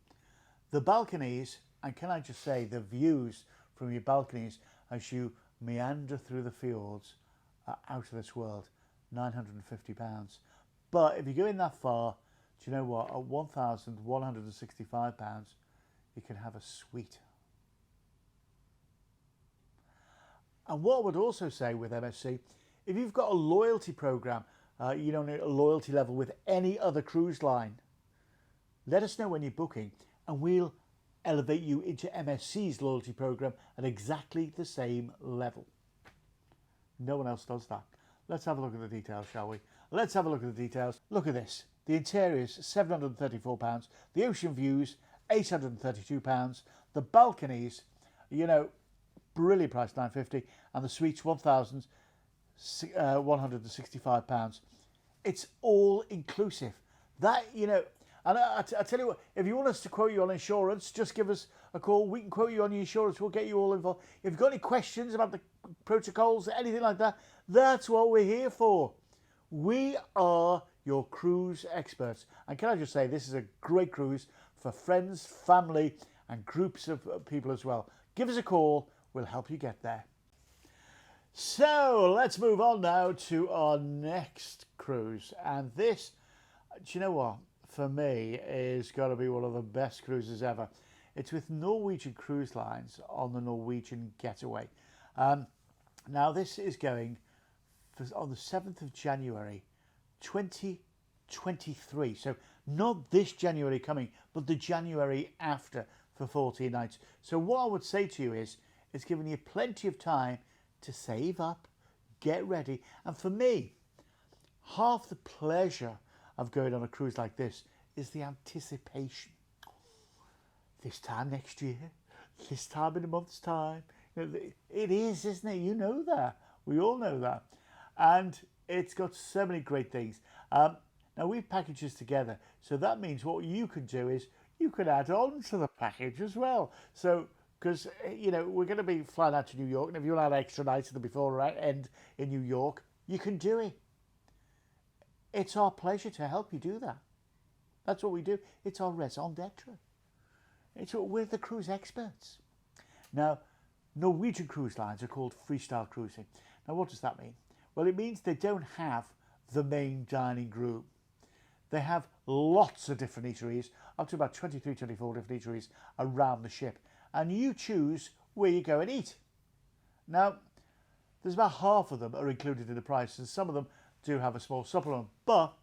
The balconies, and can I just say, the views from your balconies as you meander through the fjords are out of this world, £950. But if you go in that far, do you know what? At £1,165, you can have a suite. And what I would also say with MSC, if you've got a loyalty program, you don't need a loyalty level with any other cruise line, let us know when you're booking and we'll elevate you into MSC's loyalty program at exactly the same level. No one else does that. Let's have a look at the details, shall we? Let's have a look at the details. Look at this. The interiors, £734. The ocean views, £832. The balconies, you know, brilliant price, £950. And the suites, £1,165. It's all inclusive. That, you know, and I tell you what, if you want us to quote you on insurance, just give us a call. We can quote you on your insurance. We'll get you all involved. If you've got any questions about the protocols, anything like that, that's what we're here for. We are your cruise experts. And can I just say, this is a great cruise for friends, family, and groups of people as well. Give us a call, we'll help you get there. So let's move on now to our next cruise. And this, do you know what, for me, is got to be one of the best cruises ever. It's with Norwegian Cruise Lines on the Norwegian Getaway. Now this is going on the 7th of January 2023. So not this January coming, but the January after, for 14 nights. So what I would say to you is, it's giving you plenty of time to save up, get ready. And for me, half the pleasure of going on a cruise like this is the anticipation. This time next year, this time in a month's time. You know, it is, isn't it? You know that. We all know that. And it's got so many great things. Now, we've packaged this together. So that means what you can do is you can add on to the package as well. So, because, you know, we're going to be flying out to New York. And if you want to add extra nights at the before end in New York, you can do it. It's our pleasure to help you do that. That's what we do. It's our raison d'etre. We're the cruise experts. Now, Norwegian Cruise Lines are called freestyle cruising. Now, what does that mean? Well, it means they don't have the main dining room. They have lots of different eateries, up to about 23, 24 different eateries around the ship. And you choose where you go and eat. Now, there's about half of them are included in the price, and some of them do have a small supplement. But,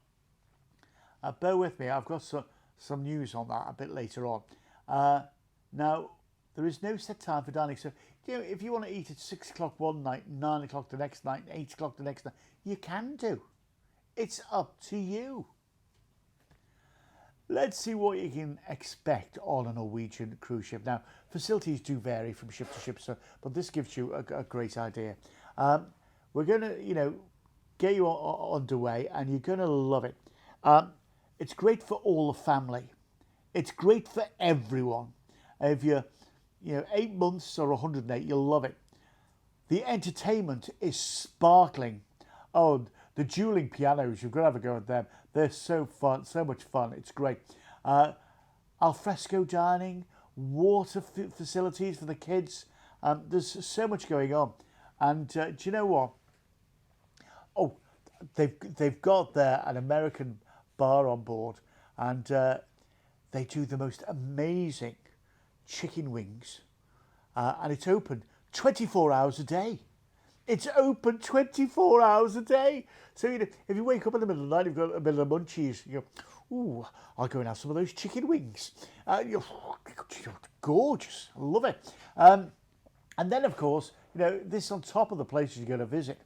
bear with me, I've got some news on that a bit later on. Now, there is no set time for dining. So, you know, if you want to eat at 6 o'clock one night, 9 o'clock the next night, 8 o'clock the next night, you can do. It's up to you. Let's see what you can expect on a Norwegian cruise ship. Now, facilities do vary from ship to ship, but this gives you a great idea. We're going to, you know, get you underway, and you're going to love it. It's great for all the family. It's great for everyone. If you're, 8 months or 108, you'll love it. The entertainment is sparkling. Oh, the dueling pianos, you've got to have a go at them. They're so fun, so much fun. It's great. Alfresco dining, water facilities for the kids. There's so much going on. And do you know what? Oh, they've got there an American bar on board, and they do the most amazing chicken wings, and it's open 24 hours a day. It's open 24 hours a day. So, you know, if you wake up in the middle of the night, you've got a bit of munchies, you go, ooh, I'll go and have some of those chicken wings. You're gorgeous. I love it. And then, of course, you know, this on top of the places you're going to visit.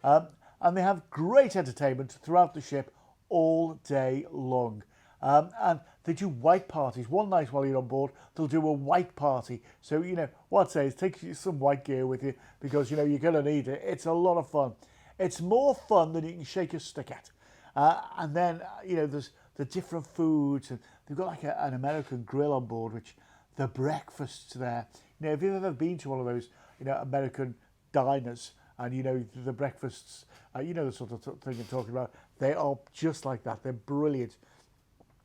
And they have great entertainment throughout the ship all day long. And they do white parties. One night while you're on board, they'll do a white party. So, you know, what I'd say is take some white gear with you, because, you know, you're going to need it. It's a lot of fun. It's more fun than you can shake a stick at. And then, you know, there's the different foods. And they've got like an American grill on board, which the breakfasts there. You know, if you've ever been to one of those, you know, American diners, and, you know, the breakfasts, you know, the sort of thing I'm talking about, they are just like that. They're brilliant.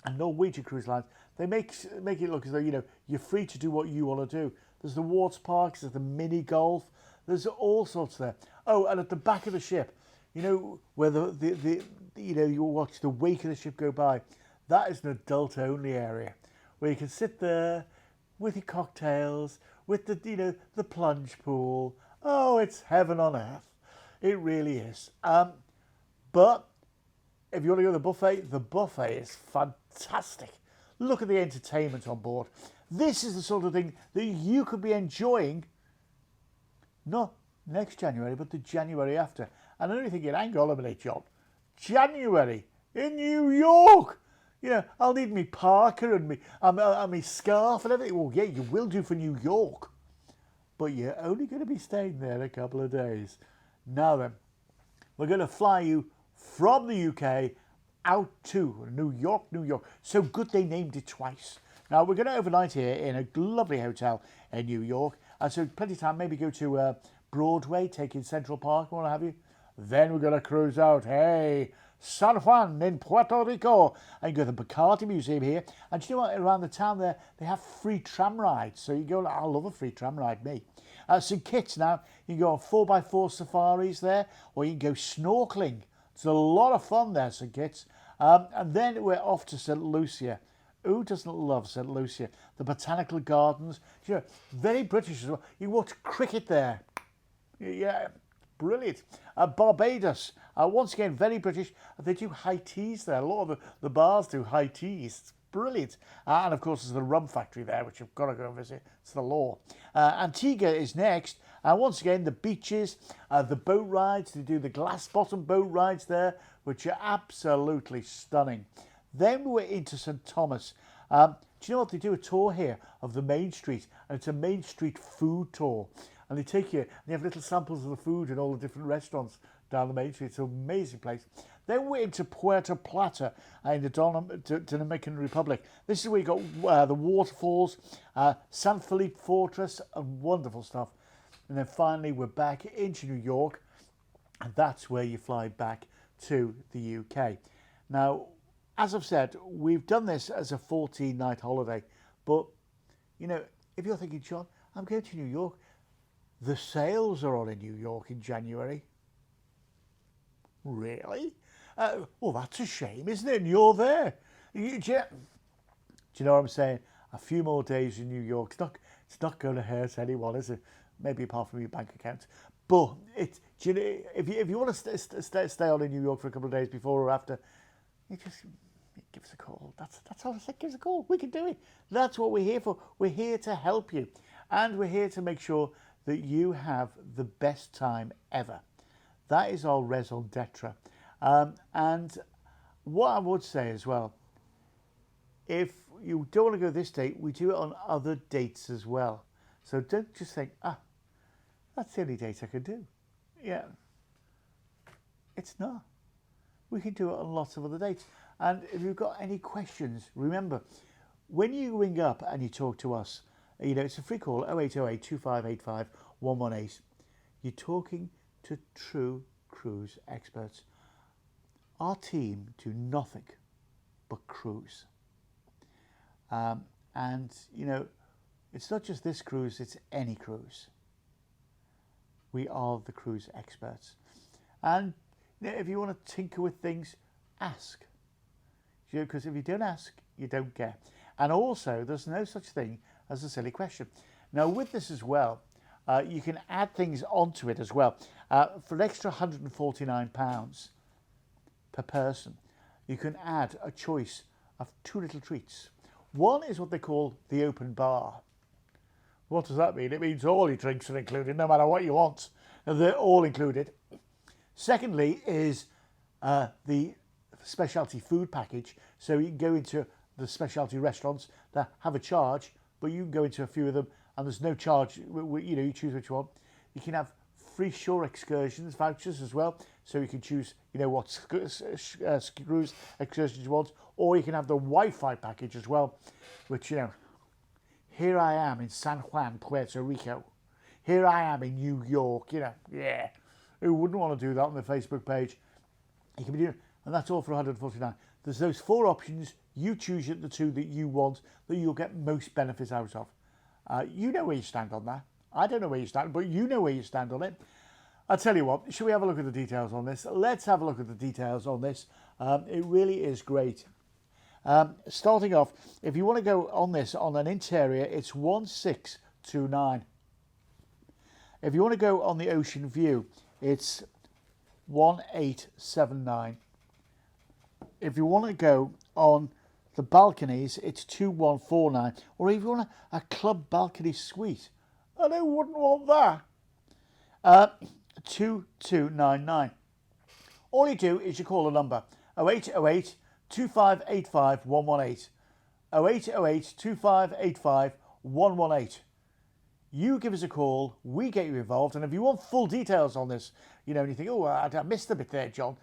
And Norwegian Cruise Lines, they make it look as though, you know, you're free to do what you want to do. There's the water parks, there's the mini golf, there's all sorts there. Oh, and at the back of the ship, you know, where you know, you watch the wake of the ship go by, that is an adult-only area where you can sit there with your cocktails, with the, you know, the plunge pool. Oh, it's heaven on earth. It really is. But if you want to go to the buffet is fantastic. Look at the entertainment on board. This is the sort of thing that you could be enjoying, not next January, but the January after. And I'm only thinking, hang on a minute, John. January in New York. You know, I'll need me parka and me scarf and everything. Well, yeah, you will do for New York. But you're only going to be staying there a couple of days. Now then, we're going to fly you from the UK out to New York, New York. So good they named it twice. Now, we're going to overnight here in a lovely hotel in New York. And so plenty of time, maybe go to Broadway, take in Central Park, what have you. Then we're going to cruise out, hey, San Juan in Puerto Rico. And you go to the Bacardi Museum here. And do you know what? Around the town there, they have free tram rides. So you go, I love a free tram ride, me. St Kitts now, you can go on 4x4 safaris there, or you can go snorkeling. It's a lot of fun there, St Kitts. And then we're off to St Lucia. Who doesn't love St Lucia? The botanical gardens. You know, very British as well. You watch cricket there. Yeah, brilliant. Barbados. Once again, very British. They do high teas there. A lot of the bars do high teas. It's brilliant. And of course, there's the rum factory there, which you've got to go and visit. It's the law. Antigua is next. Once again, the beaches, the boat rides. They do the glass bottom boat rides there, which are absolutely stunning. Then we're into St Thomas. Do you know what? They do a tour here of the main street, and it's a main street food tour. And they take you, and you have little samples of the food in all the different restaurants down the main street. It's an amazing place. Then we're into Puerto Plata in the Dominican Republic. This is where you got the waterfalls, San Felipe Fortress, and wonderful stuff. And then finally, we're back into New York, and that's where you fly back to the UK. Now, as I've said, we've done this as a 14-night holiday, but, you know, if you're thinking, John, I'm going to New York, the sales are on in New York in January. Really? Well, that's a shame, isn't it? And you're there. Do you know what I'm saying? A few more days in New York. It's not going to hurt anyone, is it? Maybe apart from your bank account. But do you know, if you want to stay on in New York for a couple of days before or after, you just give us a call. That's all I said. Give us a call. We can do it. That's what we're here for. We're here to help you, and we're here to make sure that you have the best time ever. That is our raison d'etre. And what I would say as well, if you don't want to go this date, we do it on other dates as well. So don't just think, that's the only date I can do. Yeah, it's not. We can do it on lots of other dates. And if you've got any questions, remember, when you ring up and you talk to us, you know, it's a free call, 0808 2585 118. You're talking to true cruise experts. Our team do nothing but cruise. And, you know, it's not just this cruise, it's any cruise. We are the cruise experts. And you know, if you want to tinker with things, ask. You know, because if you don't ask, you don't get. And also, there's no such thing as a silly question. Now, with this as well, you can add things onto it as well. For an extra £149 per person, you can add a choice of 2 little treats. One is what they call the open bar. What does that mean? It means all your drinks are included, no matter what you want. They're all included. Secondly is the specialty food package. So you can go into the specialty restaurants that have a charge, but you can go into a few of them and there's no charge. You know, you choose which one. You can have free shore excursions vouchers as well. So you can choose, you know, what cruise excursions you want, or you can have the Wi-Fi package as well, which, you know, here I am in San Juan, Puerto Rico. Here I am in New York, you know, yeah. Who wouldn't want to do that on their Facebook page? You can be doing, and that's all for $149. There's those 4 options. You choose the 2 that you want, that you'll get most benefits out of. You know where you stand on that. I don't know where you stand, but you know where you stand on it. I'll tell you what, should we have a look at the details on this? Let's have a look at the details on this. It really is great. Starting off, if you want to go on this on an interior, it's 1629. If you want to go on the ocean view, it's 1879. If you want to go on the balconies, it's 2149. Or if you want a club balcony suite, and who wouldn't want that? 2299. All you do is you call the number 0808 2585 118. 0808 2585 118. You give us a call, we get you involved, and if you want full details on this, you know, and you think, oh, I missed a bit there, John,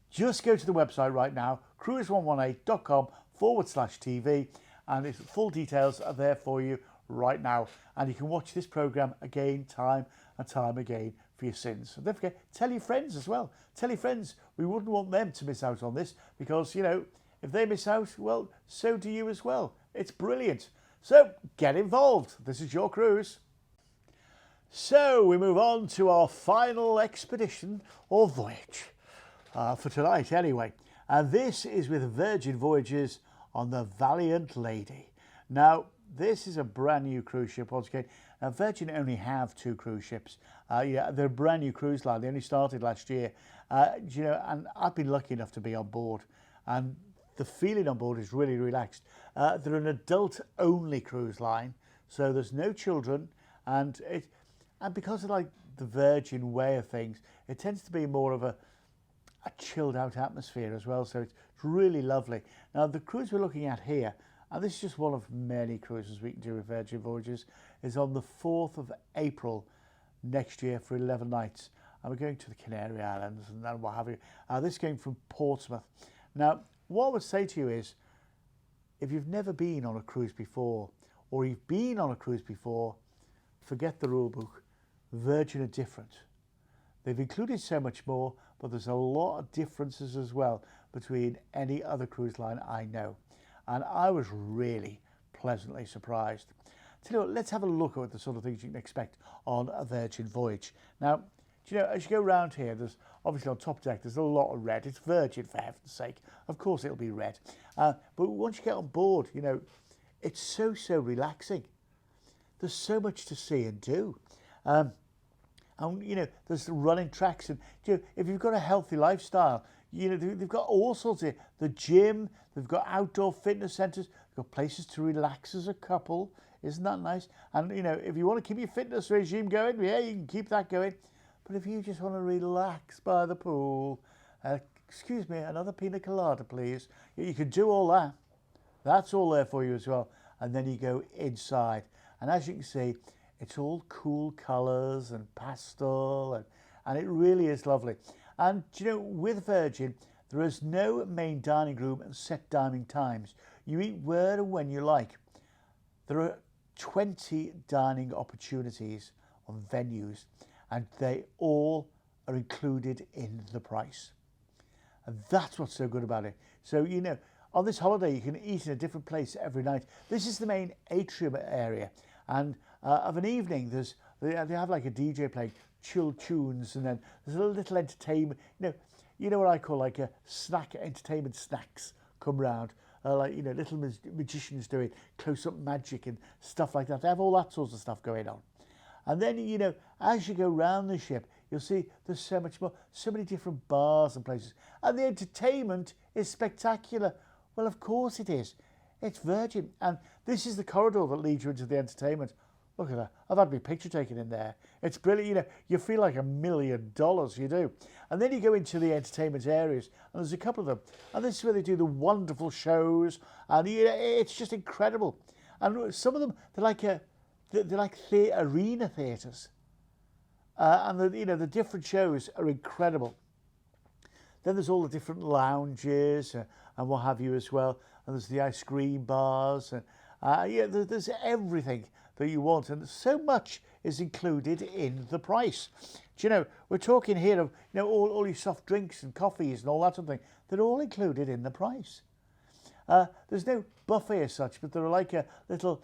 just go to the website right now, cruise118.com/TV, and its full details are there for you right now. And you can watch this program again, time and time again, for your sins. And don't forget, tell your friends as well. Tell your friends. We wouldn't want them to miss out on this, because, you know, if they miss out, well, so do you as well. It's brilliant. So get involved. This is your cruise. So we move on to our final expedition or voyage for tonight anyway. And this is with Virgin Voyages on the Valiant Lady. Now, this is a brand new cruise ship once again. Virgin only have 2 cruise ships. Yeah, they're a brand new cruise line. They only started last year. You know, and I've been lucky enough to be on board, and the feeling on board is really relaxed. They're an adult-only cruise line, so there's no children, and because of like the Virgin way of things, it tends to be more of a chilled-out atmosphere as well. So it's really lovely. Now, the cruise we're looking at here, and this is just one of many cruises we can do with Virgin Voyages, is on the 4th of April next year for 11 nights. And we're going to the Canary Islands and what have you. This came from Portsmouth. Now, what I would say to you is, if you've never been on a cruise before, or you've been on a cruise before, forget the rule book. Virgin are different. They've included so much more, but there's a lot of differences as well between any other cruise line I know. And I was really pleasantly surprised. Tell you what, let's have a look at the sort of things you can expect on a Virgin voyage. Now, do you know, as you go around here, there's obviously on top deck, there's a lot of red. It's Virgin, for heaven's sake. Of course it'll be red. But once you get on board, you know, it's so relaxing. There's so much to see and do. And, you know, there's the running tracks. And, you know, if you've got a healthy lifestyle, you know, they've got all sorts of, the gym, they've got outdoor fitness centres, they've got places to relax as a couple. Isn't that nice? And, you know, if you want to keep your fitness regime going, yeah, you can keep that going. But if you just want to relax by the pool, excuse me, another pina colada, please. You can do all that. That's all there for you as well. And then you go inside. And as you can see, it's all cool colours and pastel, and it really is lovely. And, you know, with Virgin, there is no main dining room and set dining times. You eat where and when you like. There are 20 dining opportunities on venues, and they all are included in the price. And that's what's so good about it. So, you know, on this holiday, you can eat in a different place every night. This is the main atrium area. And of an evening, they have like a DJ playing chill tunes, and then there's a little entertainment. You know what I call like a snack, entertainment snacks come round. Like, you know, little magicians doing close-up magic and stuff like that. They have all that sorts of stuff going on. And then, you know, as you go round the ship, you'll see there's so much more, so many different bars and places. And the entertainment is spectacular. Well, of course it is. It's Virgin. And this is the corridor that leads you into the entertainment. Look at that. I've had my picture taken in there. It's brilliant. You know, you feel like $1 million, you do. And then you go into the entertainment areas, and there's a couple of them. And this is where they do the wonderful shows, and you know, it's just incredible. And some of them, they're like arena theatres. And you know, the different shows are incredible. Then there's all the different lounges and what have you as well. And there's the ice cream bars, and yeah, there's everything that you want, and so much is included in the price. Do you know, we're talking here of, you know, all your soft drinks and coffees and all that sort of thing. They're all included in the price. There's no buffet as such, but there are like little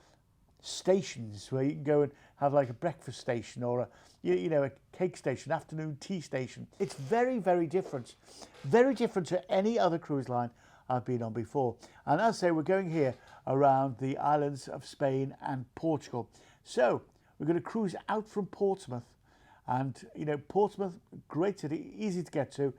stations where you can go and have like a breakfast station or a cake station, afternoon tea station. It's very different to any other cruise line I've been on before. And as I say, we're going here around the islands of Spain and Portugal. So we're going to cruise out from Portsmouth, and you know, Portsmouth, great city, easy to get to.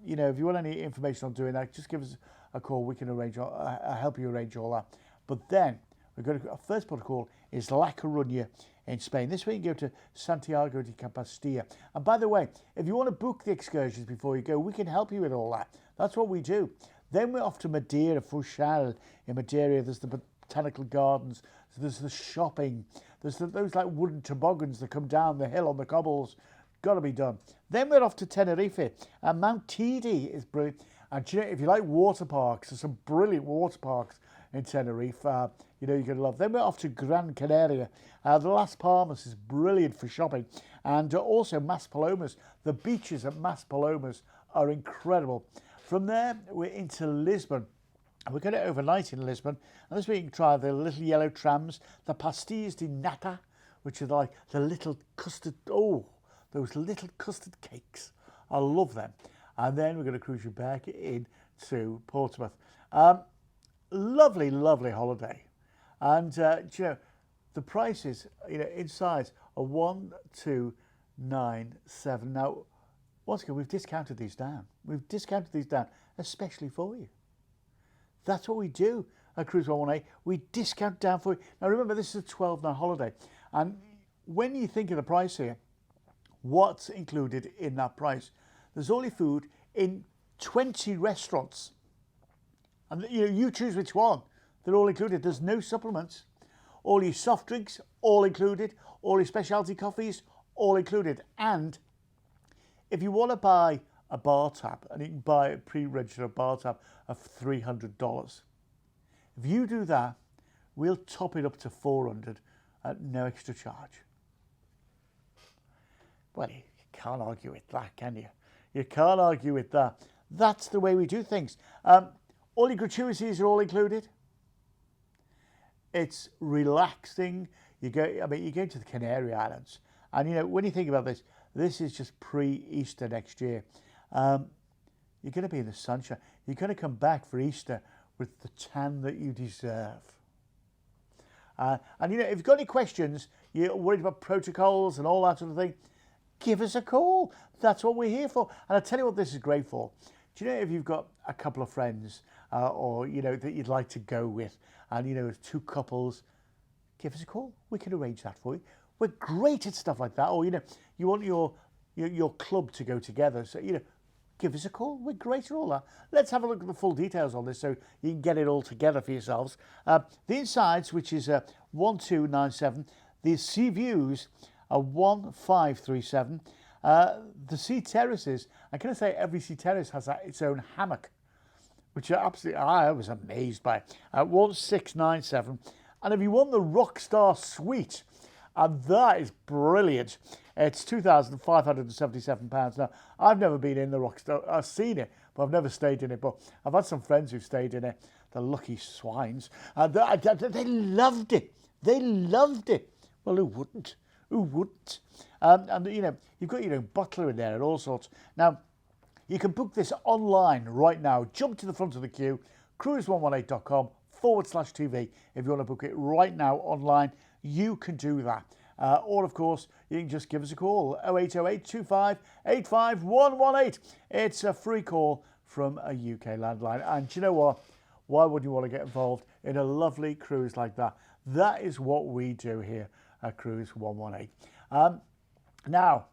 You know, if you want any information on doing that, just give us a call. We can arrange, help you arrange all that. But then we're going to, our first port of call is La Coruña in Spain. This way you can go to Santiago de Compostela. And by the way, if you want to book the excursions before you go, we can help you with all that. That's what we do. Then we're off to Madeira, Funchal. In Madeira, there's the botanical gardens, so there's the shopping, there's those like wooden toboggans that come down the hill on the cobbles. Got to be done. Then we're off to Tenerife, and Mount Teide is brilliant. And you know, if you like water parks, there's some brilliant water parks in Tenerife. You know, you're going to love. Then we're off to Gran Canaria. The Las Palmas is brilliant for shopping. And also Maspalomas. The beaches at Maspalomas are incredible. From there, we're into Lisbon. We're going to overnight in Lisbon. And this way you can try the little yellow trams, the pastillas de nata, which are like the little custard, those little custard cakes. I love them. And then we're going to cruise you back in to Portsmouth. Lovely, lovely holiday. And, you know, the prices, you know, inside are 1297. Now, once again, we've discounted these down. We've discounted these down, especially for you. That's what we do at Cruise118. We discount down for you. Now, remember, this is a 12-night holiday. And when you think of the price here, what's included in that price? There's all your food in 20 restaurants. And you choose which one. They're all included. There's no supplements. All your soft drinks, all included. All your specialty coffees, all included. And if you want to buy a bar tab, and you can buy a pre-registered bar tab of $300. If you do that, we'll top it up to $400 at no extra charge. Well, you can't argue with that, can you? You can't argue with that. That's the way we do things. All your gratuities are all included. It's relaxing. You're going to the Canary Islands. And, you know, when you think about this, this is just pre-Easter next year. You're going to be in the sunshine. You're going to come back for Easter with the tan that you deserve. And, you know, if you've got any questions, you're worried about protocols and all that sort of thing, give us a call. That's what we're here for. And I'll tell you what this is great for. Do you know, if you've got a couple of friends or, you know, that you'd like to go with, and, you know, two couples, give us a call. We can arrange that for you. We're great at stuff like that. Or, you know, you want your club to go together. So, you know, give us a call. We're great at all that. Let's have a look at the full details on this so you can get it all together for yourselves. The insides, which is 1297. The sea views are 1537. The sea terraces, I'm going to say every sea terrace has its own hammock, which I was amazed by. 1697. And if you want the Rockstar Suite, and that is brilliant, it's £2,577. Now, I've never been in the Rockstar. I've seen it, but I've never stayed in it. But I've had some friends who've stayed in it. The lucky swines. They loved it. They loved it. Well, who wouldn't? Who wouldn't? And, you know, you've got your own butler in there and all sorts. Now, you can book this online right now. Jump to the front of the queue, cruise118.com/TV. If you want to book it right now online, you can do that. Or, of course, you can just give us a call, 0808 25 85 118. It's a free call from a UK landline. And do you know what? Why would you want to get involved in a lovely cruise like that? That is what we do here at Cruise118. Now,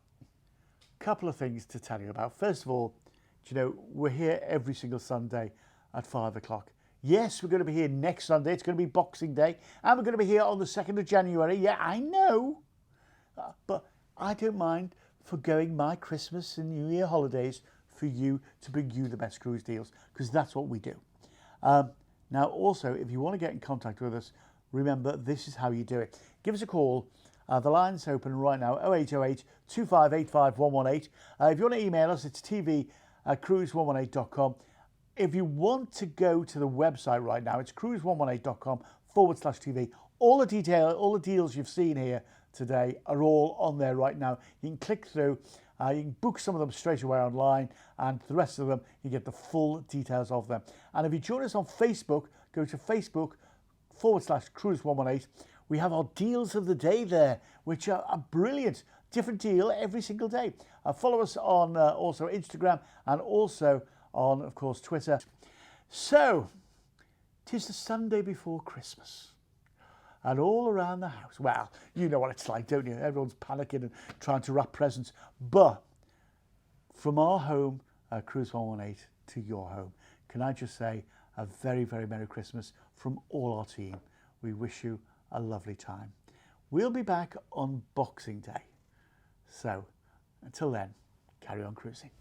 a couple of things to tell you about. First of all, you know, we're here every single Sunday at 5 o'clock. Yes, we're going to be here next Sunday. It's going to be Boxing Day. And we're going to be here on the 2nd of January. Yeah, I know. But I don't mind forgoing my Christmas and New Year holidays for you to bring you the best cruise deals, because that's what we do. Now, also, if you want to get in contact with us, remember, this is how you do it. Give us a call. The line's open right now, 0808 2585 118. If you want to email us, it's tv@cruise118.com. If you want to go to the website right now, it's cruise118.com/TV. All the deals you've seen here today are all on there right now. You can click through, you can book some of them straight away online, and the rest of them, you get the full details of them. And if you join us on Facebook, go to Facebook.com/Cruise118. We have our deals of the day there, which are brilliant. Different deal every single day. Follow us on also Instagram and also on, of course, Twitter. So, 'tis the Sunday before Christmas. And all around the house, well, you know what it's like, don't you? Everyone's panicking and trying to wrap presents. But from our home, Cruise118, to your home, can I just say a very, very Merry Christmas from all our team. We wish you a lovely time. We'll be back on Boxing Day. So, until then, carry on cruising.